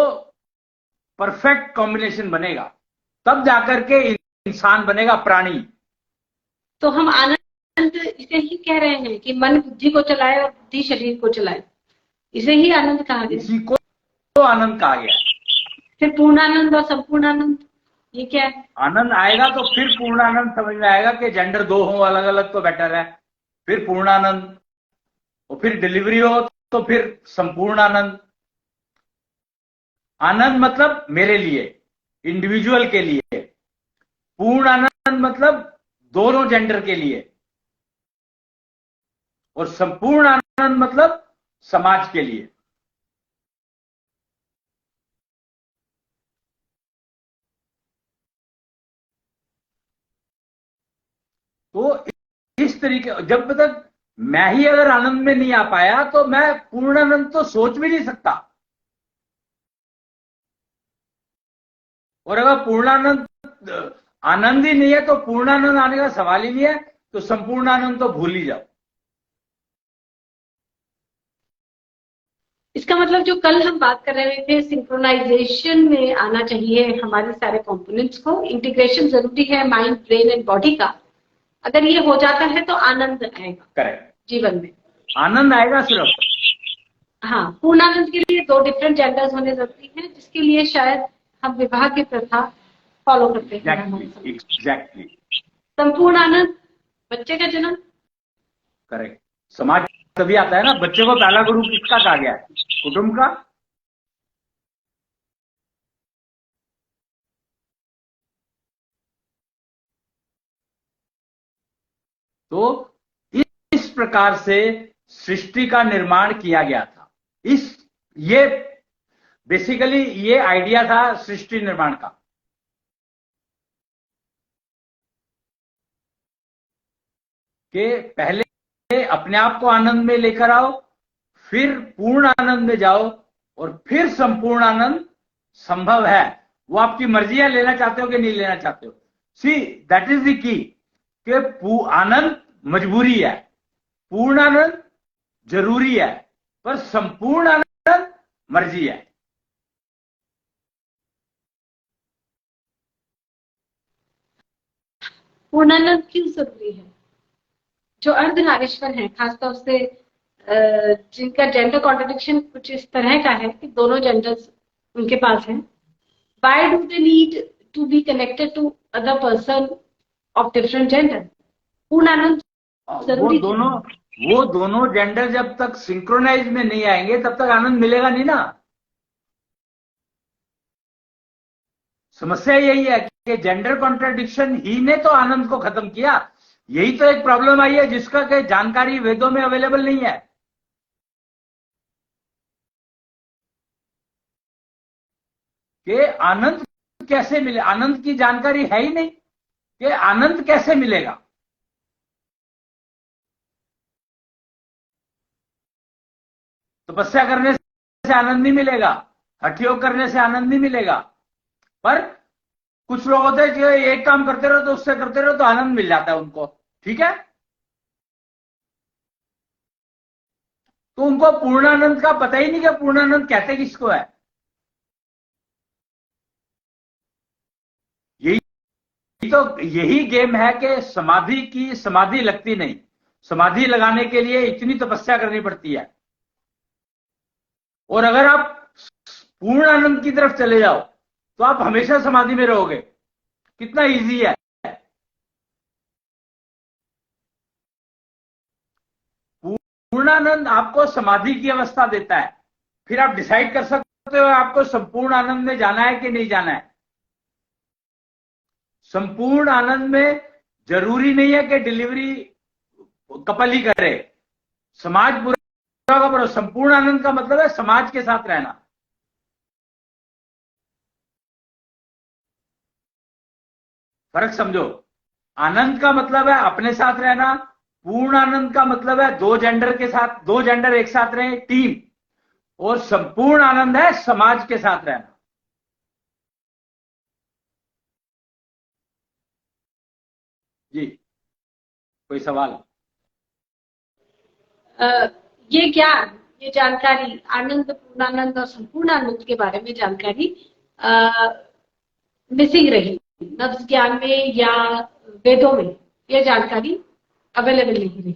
परफेक्ट कॉम्बिनेशन बनेगा, तब जाकर के इंसान बनेगा प्राणी। तो हम आनंद इसे ही कह रहे हैं कि मन बुद्धि को चलाए और बुद्धि शरीर को चलाए, इसे ही आनंद कहा गया। इसी को तो आनंद कहा गया। फिर पूर्णानंद और संपूर्णानंद ये क्या है? आनंद आएगा तो फिर पूर्णानंद समझ में आएगा कि जेंडर दो हो अलग अलग तो बेटर है, फिर पूर्णानंद, और फिर डिलीवरी हो तो फिर संपूर्ण आनंद। आनंद मतलब मेरे लिए, इंडिविजुअल के लिए, पूर्ण आनंद मतलब दोनों जेंडर के लिए, और संपूर्ण आनंद मतलब समाज के लिए। तो इस तरीके, जब तक मैं ही अगर आनंद में नहीं आ पाया तो मैं पूर्ण आनंद तो सोच भी नहीं सकता, और अगर पूर्णानंद आनंद ही नहीं है तो पूर्णानंद आने का सवाल ही नहीं है, तो संपूर्ण आनंद तो भूल ही जाओ। इसका मतलब जो कल हम बात कर रहे थे सिंक्रोनाइजेशन में आना चाहिए हमारे सारे कंपोनेंट्स को, इंटीग्रेशन जरूरी है माइंड ब्रेन एंड बॉडी का, अगर ये हो जाता है तो आनंद आएगा। करेक्ट, जीवन में आनंद आएगा सिर्फ। हाँ, पूर्णानंद के लिए 2 डिफरेंट जेंडर्स होने जरूरी है, जिसके लिए शायद हम विवाह की प्रथा फॉलो करते हैं। एग्जैक्टली। संपूर्ण आनंद बच्चे का जन्म। करेक्ट। समाज तभी आता है ना, बच्चे को पहला गुरु किसका कहा गया है? कुटुंब का। तो इस प्रकार से सृष्टि का निर्माण किया गया था। ये बेसिकली ये आइडिया था सृष्टि निर्माण का, कि पहले अपने आप को आनंद में लेकर आओ, फिर पूर्ण आनंद में जाओ, और फिर संपूर्ण आनंद संभव है। वो आपकी मर्जी है, लेना चाहते हो कि नहीं लेना चाहते हो। See that is the key, कि आनंद मजबूरी है, पूर्ण आनंद जरूरी है, पर संपूर्ण आनंद मर्जी है। पूर्णानंद क्यों जरूरी है? जो अर्धनारीश्वर है, खासतौर से जिनका जेंडर कॉन्ट्रडिक्शन कुछ इस तरह का है कि दोनों जेंडर्स उनके पास हैं, why do they need to be connected to other person of different gender? पूर्णानंद जरूरी वो दोनों जेंडर जब तक सिंक्रोनाइज में नहीं आएंगे तब तक आनंद मिलेगा नहीं ना। समस्या यही है कि जेंडर कॉन्ट्रडिक्शन ही ने तो आनंद को खत्म किया। यही तो एक प्रॉब्लम आई है जिसका कि जानकारी वेदों में अवेलेबल नहीं है कि आनंद कैसे मिले। आनंद की जानकारी है ही नहीं कि आनंद कैसे मिलेगा। तपस्या करने से आनंद नहीं मिलेगा, हठ योग करने से आनंद नहीं मिलेगा, पर कुछ लोग होते हैं कि एक काम करते रहो तो उससे करते रहो तो आनंद मिल जाता है उनको, ठीक है। तो उनको पूर्णानंद का पता ही नहीं कि पूर्णानंद कहते किसको है। यही गेम है कि समाधि लगती नहीं। समाधि लगाने के लिए इतनी तपस्या करनी पड़ती है, और अगर आप पूर्ण आनंद की तरफ चले जाओ तो आप हमेशा समाधि में रहोगे। कितना इजी है। पूर्णानंद आपको समाधि की अवस्था देता है, फिर आप डिसाइड कर सकते हो आपको संपूर्ण आनंद में जाना है कि नहीं जाना है। संपूर्ण आनंद में जरूरी नहीं है कि डिलीवरी कपल ही करे, समाज पूरा का पूरा। संपूर्ण आनंद का मतलब है समाज के साथ रहना। फर्क समझो। आनंद का मतलब है अपने साथ रहना, पूर्ण आनंद का मतलब है दो जेंडर एक साथ रहे, टीम। और संपूर्ण आनंद है समाज के साथ रहना। जी, कोई सवाल? ये ज्ञान, ये जानकारी, आनंद, पूर्णानंद और संपूर्ण आनंद के बारे में जानकारी मिसिंग रही नव्स ज्ञान में या वेदों में। ये जानकारी अवेलेबल नहीं रही।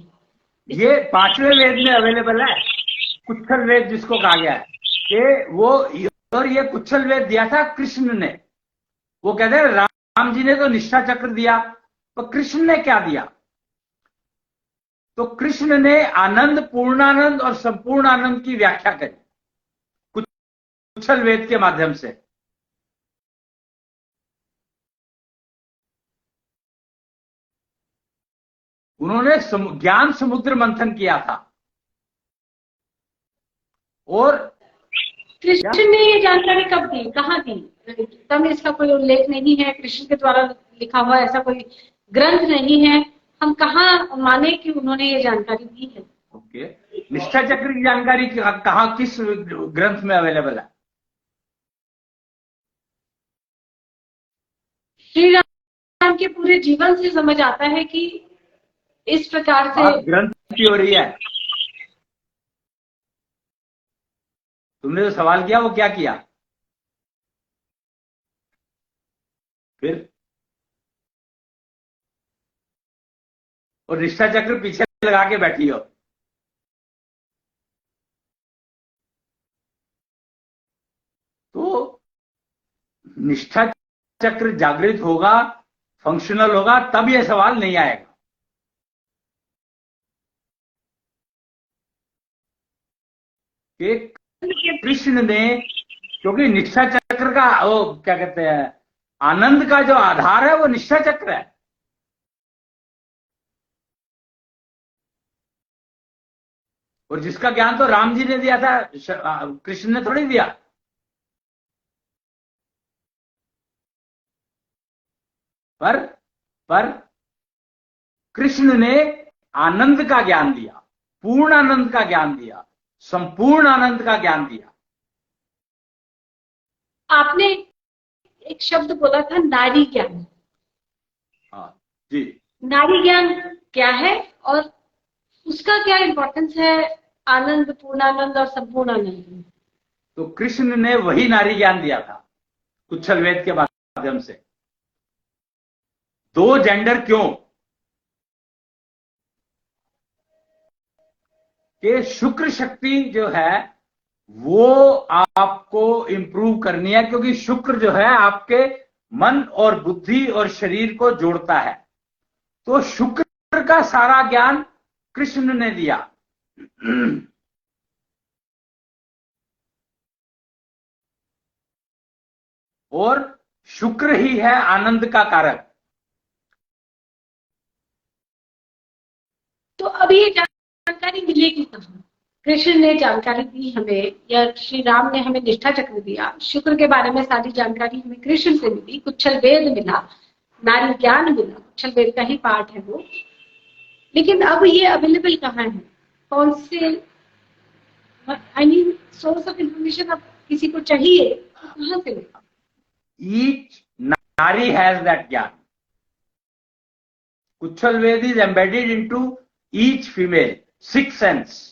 ये पांचवें वेद में अवेलेबल है, कुच्छल वेद जिसको कहा गया है कि वो। और ये कुच्छल वेद दिया था कृष्ण ने। वो कहते हैं राम जी ने तो निष्ठा चक्र दिया, तो कृष्ण ने क्या दिया? तो कृष्ण ने आनंद, पूर्णानंद और संपूर्ण आनंद की व्याख्या करी कुच्छल वेद के माध्यम से। उन्होंने ज्ञान समुद्र मंथन किया था। और कृष्ण ने ये जानकारी कब दी, कहाँ दी? तब इसका कोई उल्लेख नहीं है, कृष्ण के द्वारा लिखा हुआ ऐसा कोई ग्रंथ नहीं है। हम कहाँ माने कि उन्होंने ये जानकारी दी है? ओके, निष्ठा चक्र की जानकारी कहाँ, किस ग्रंथ में अवेलेबल है? श्री राम के पूरे जीवन से समझ आता है कि इस प्रकार से ग्रंथ की हो रही है। तुमने जो सवाल किया वो क्या किया फिर? और निष्ठा चक्र पीछे लगा के बैठी हो। तो निष्ठा चक्र जागृत होगा, फंक्शनल होगा, तब यह सवाल नहीं आएगा। कृष्ण ने, क्योंकि निष्ठा चक्र का वो क्या कहते हैं, आनंद का जो आधार है वो निष्ठा चक्र है। और जिसका ज्ञान तो राम जी ने दिया था, कृष्ण ने थोड़ी दिया। पर कृष्ण ने आनंद का ज्ञान दिया, पूर्ण आनंद का ज्ञान दिया, संपूर्ण आनंद का ज्ञान दिया। आपने एक शब्द बोला था, नारी ज्ञान। हाँ जी। नारी ज्ञान क्या है और उसका क्या इंपॉर्टेंस है आनंद, पूर्णानंद और संपूर्ण आनंद। तो कृष्ण ने वही नारी ज्ञान दिया था कुच्छल वेद के माध्यम से। दो जेंडर क्यों? कि शुक्र शक्ति जो है वो आपको इंप्रूव करनी है, क्योंकि शुक्र जो है आपके मन और बुद्धि और शरीर को जोड़ता है। तो शुक्र का सारा ज्ञान कृष्ण ने दिया। और शुक्र ही है आनंद का कारक। तो अब ये जानकारी मिलेगी कहाँ? कृष्ण ने जानकारी दी हमें, या श्री राम ने हमें निष्ठा चक्र दिया, शुक्र के बारे में सारी जानकारी हमें कृष्ण से मिली, कुच्छल वेद मिला, नारी ज्ञान मिला, कुच्छल वेद का ही पार्ट है वो। लेकिन अब ये अवेलेबल कहाँ है? कौन से I mean source of information अब किसी को चाहिए तो कहाँ से मिलेगा? ईच नारी has that gyan. Kuchhal Ved is embedded into each female, six sense.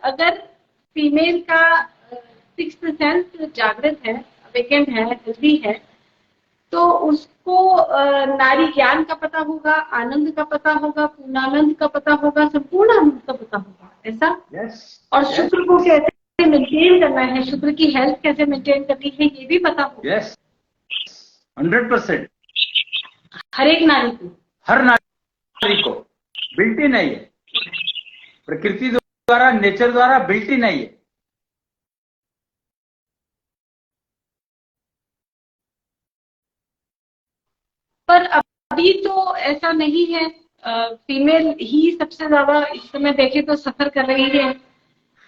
अगर फीमेल का सिक्स्थ सेंस जागृत है, अवेकेंड है, हेल्दी है, तो उसको नारी ज्ञान का पता होगा, आनंद का पता होगा, पूर्णानंद का पता होगा, संपूर्ण आनंद का पता होगा, ऐसा? yes, और शुक्र को कैसे मेंटेन करना है, शुक्र की हेल्थ कैसे मेंटेन करनी है, ये भी पता होगा। yes, 100%। हर एक नारी को, हर नारी को बिल्ट इन है, प्रकृति द्वारा, नेचर द्वारा बिल्ट इन है। पर अभी तो ऐसा नहीं है। फीमेल ही सबसे ज्यादा इस समय देखे तो सफर कर रही है,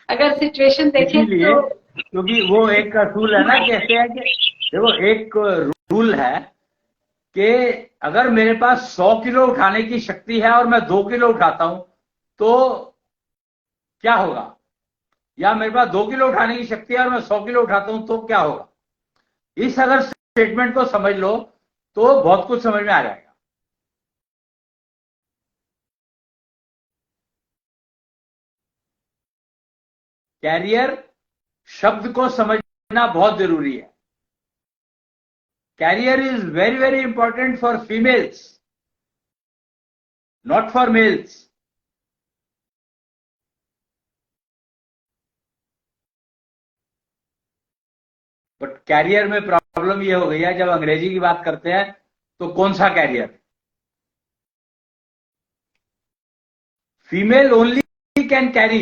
अगर सिचुएशन देखें तो। क्योंकि वो एक रूल है ना, कहते हैं कि देखो एक रूल है कि अगर मेरे पास 100 किलो उठाने की शक्ति है और मैं 2 किलो उठाता हूं तो क्या होगा, या मेरे पास 2 किलो उठाने की शक्ति है और मैं 100 किलो उठाता हूं तो क्या होगा। इस अगर स्टेटमेंट को समझ लो तो बहुत कुछ समझ में आ जाएगा। कैरियर शब्द को समझना बहुत जरूरी है। Career is very very important for females, not for males. But career में प्रॉब्लम ये हो गई है, जब अंग्रेजी की बात करते हैं तो कौन सा career? Female only can carry.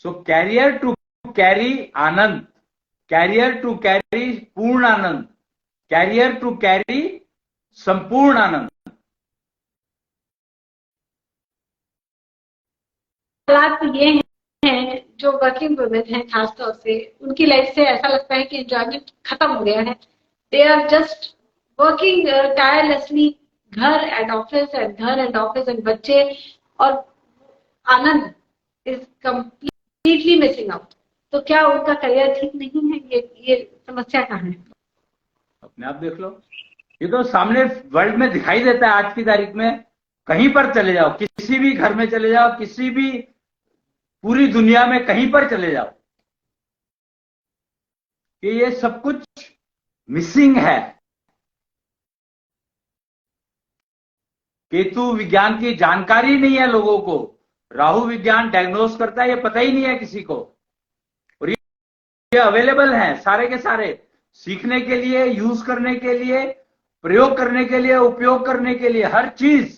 So career to carry anand, career to carry purna anand, career to carry संपूर्ण आनंद। हालात ये हैं जो वर्किंग वुमेन है, खासतौर से उनकी लाइफ से ऐसा लगता है कि एंजॉयमेंट खत्म हो गया है। They are just working tirelessly, ghar and office and ghar and office and bacche, और anand is completely missing out. तो क्या उनका करियर ठीक नहीं है? ये समस्या कहाँ है? अपने आप देख लो, ये तो सामने वर्ल्ड में दिखाई देता है। आज की तारीख में कहीं पर चले जाओ, किसी भी घर में चले जाओ, किसी भी पूरी दुनिया में कहीं पर चले जाओ, कि ये सब कुछ मिसिंग है। केतु विज्ञान की जानकारी नहीं है लोगों को, राहु विज्ञान डायग्नोस करता है, ये पता ही नहीं है किसी को। और ये अवेलेबल हैं सारे के सारे, सीखने के लिए, यूज करने के लिए, प्रयोग करने के लिए, उपयोग करने के लिए, हर चीज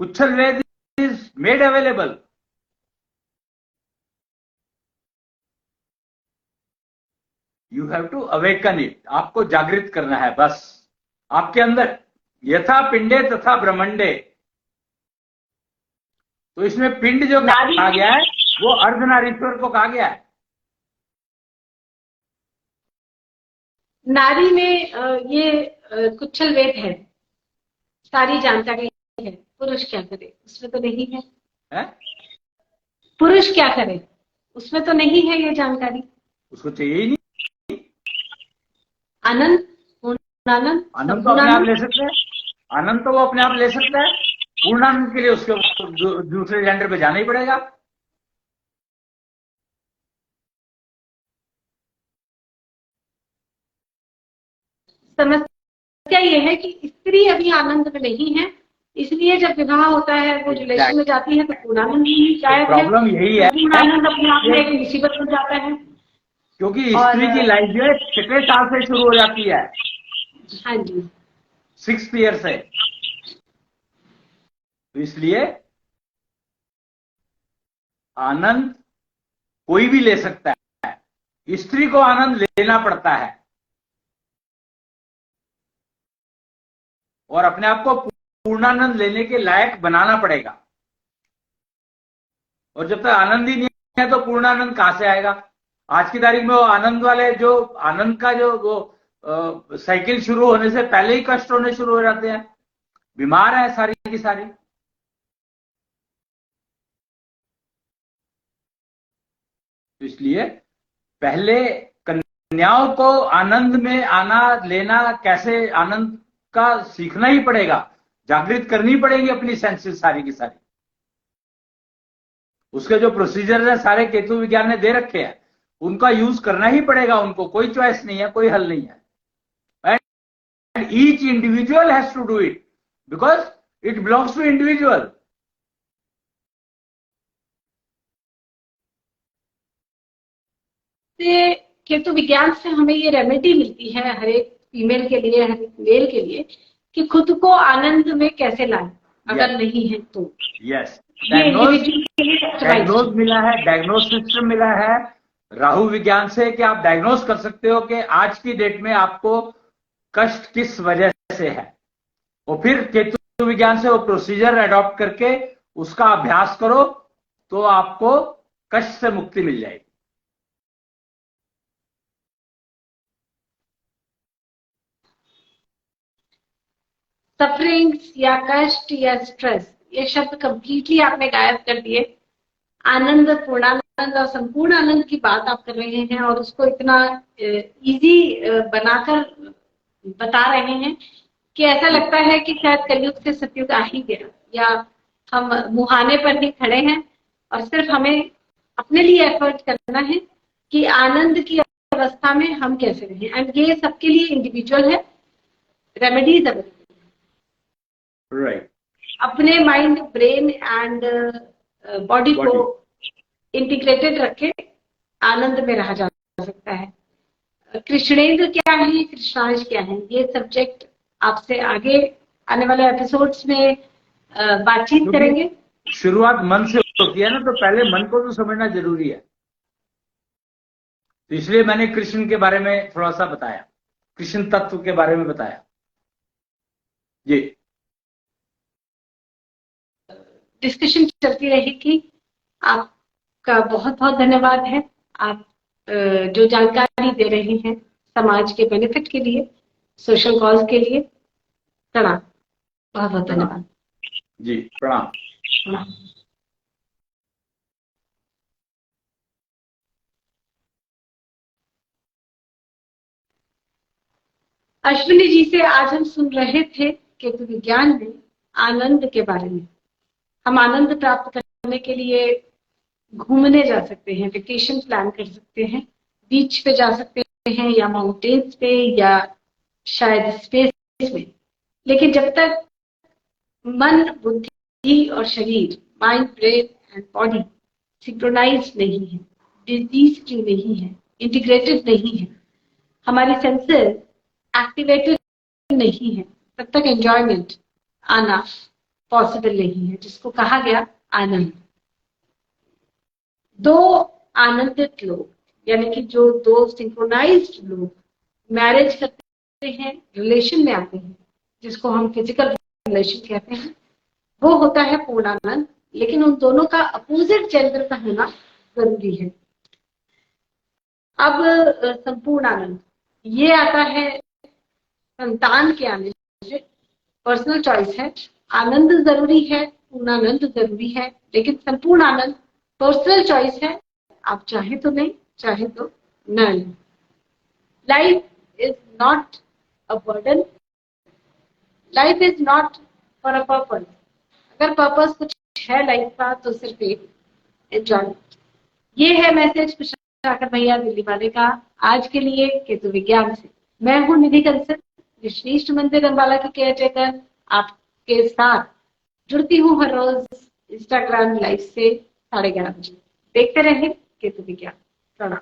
Kuchhal Ved is made available. You have to awaken it, आपको जागृत करना है बस। आपके अंदर यथा पिंडे तथा ब्रह्मंडे, तो इसमें पिंड जो कहा गया है वो अर्धनारीश्वर को कहा गया है। नारी में ये कुच्छल वेद है, सारी जानकारी है। पुरुष क्या करे उसमें तो नहीं है, है? पुरुष क्या करे? उसमें तो नहीं है ये जानकारी। उसको चाहिए ही नहीं। आनंद, पूर्णानंद, आनंद तो अपने आप ले सकते हैं, आनंद तो वो अपने आप ले सकता है। पूर्णानंद के लिए उसके दूसरे जेंडर पे जाना ही पड़ेगा। समस्या ये है कि स्त्री अभी आनंद में नहीं है, इसलिए जब विवाह होता है, वो रिलेशन में जाती है, तो पूर्णानंद ही शायद है। प्रॉब्लम यही है, पूर्णानंद अपने आप में एक मुसीबत हो जाता है, क्योंकि स्त्री की लाइफ जो है 6वें साल से शुरू हो जाती है। हाँ जी, 6th ईयर से। तो इसलिए आनंद कोई भी ले सकता है, स्त्री को आनंद लेना पड़ता है और अपने आप को पूर्णानंद लेने के लायक बनाना पड़ेगा। और जब तक आनंद ही नहीं है तो पूर्णानंद कहां से आएगा? आज की तारीख में वो आनंद वाले, जो आनंद का जो वो साइकिल शुरू होने से पहले ही कष्ट होने शुरू हो जाते हैं, बीमार है सारी की सारी। तो इसलिए पहले कन्याओं को आनंद में आना लेना, कैसे आनंद का सीखना ही पड़ेगा, जागृत करनी पड़ेगी अपनी सेंसेस सारी की सारी। उसके जो प्रोसीजर है सारे केतु विज्ञान ने दे रखे हैं, उनका यूज करना ही पड़ेगा उनको, कोई चॉइस नहीं है, कोई हल नहीं है। And each individual has to do it because it belongs to individual. Ketu Vigyan से हमें ये रेमेडी मिलती है हर एक फीमेल के लिए, हर एक मेल के लिए, कि खुद को आनंद में कैसे लाएं अगर नहीं है तो। यस, डायग्नोज मिला है, डायग्नोज सिस्टम मिला है राहु विज्ञान से कि आप डायग्नोज कर सकते हो कि आज की डेट में आपको कष्ट किस वजह से है, और फिर केतु विज्ञान से वो प्रोसीजर अडॉप्ट करके उसका अभ्यास करो तो आपको कष्ट से मुक्ति मिल जाएगी। सफरिंग्स या कष्ट या स्ट्रेस, ये शब्द कंप्लीटली आपने गायब कर दिए। आनंद, पूर्णानंद और संपूर्ण आनंद की बात आप कर रहे हैं और उसको इतना इजी बनाकर बता रहे हैं कि ऐसा लगता है कि शायद कलयुग से सतयुग आ ही गया, या हम मुहाने पर ही खड़े हैं और सिर्फ हमें अपने लिए एफर्ट करना है कि आनंद की अवस्था में हम कैसे रहें। एंड ये सबके लिए इंडिविजुअल है, रेमेडीज अवेलेबल। राइट, अपने माइंड, ब्रेन एंड बॉडी को इंटीग्रेटेड रखे आनंद में रहा जा सकता है। कृष्णेंद्र क्या है, कृष्णांश क्या है, ये सब्जेक्ट आपसे आगे आने वाले एपिसोड्स में बातचीत करेंगे। शुरुआत मन से होती है ना, तो पहले मन को तो समझना जरूरी है। तो इसलिए मैंने कृष्ण के बारे में थोड़ा सा बताया, कृष्ण तत्व के बारे में बताया जी। डिस्कशन चलती रहेगी। आपका बहुत बहुत धन्यवाद है, आप जो जानकारी दे रहे हैं समाज के बेनिफिट के लिए, सोशल कॉज के लिए। प्रणाम, बहुत बहुत धन्यवाद जी। प्रणाम। अश्विनी जी से आज हम सुन रहे थे केतु विज्ञान में आनंद के बारे में। हम आनंद प्राप्त करने के लिए घूमने जा सकते हैं, वेकेशन प्लान कर सकते हैं, बीच पे जा सकते हैं या माउंटेन्स पे या शायद स्पेस में, लेकिन जब तक मन, बुद्धि और शरीर, mind, brain and body synchronise नहीं है, डिजीज फ्री नहीं है, इंटीग्रेटेड नहीं है, हमारी सेंसेस एक्टिवेटेड नहीं है, तब तक एंजॉयमेंट आना पॉसिबल नहीं है, जिसको कहा गया आनंद। दो आनंदित लोग, यानी कि जो दो सिंक्रोनाइज्ड लोग मैरिज करते हैं, रिलेशन में आते हैं, जिसको हम फिजिकल रिलेशन कहते हैं, वो होता है पूर्णानंद। लेकिन उन दोनों का अपोजिट जेंडर का होना जरूरी है। अब संपूर्ण आनंद, ये आता है संतान के आने से, पर्सनल चॉइस है। आनंद जरूरी है, पूर्णानंद जरूरी है, लेकिन संपूर्ण आनंद पर्सनल चॉइस है, आप चाहे तो नहीं, चाहे तो न लें। Life is not a burden, life is not for a purpose. अगर पर्पस कुछ है लाइफ का तो सिर्फ एक एंजॉय। ये है मैसेज प्रशाकर भैया दिल्ली वाले का आज के लिए केतु विज्ञान से। मैं हूँ निधि कंसल, श्रीष्ट मंदिर अम्बाला की केयर टेकर, आपके साथ जुड़ती हूँ हर रोज इंस्टाग्राम लाइव से 11:30 बजे। देखते रहें केतु विज्ञान। प्रणाम।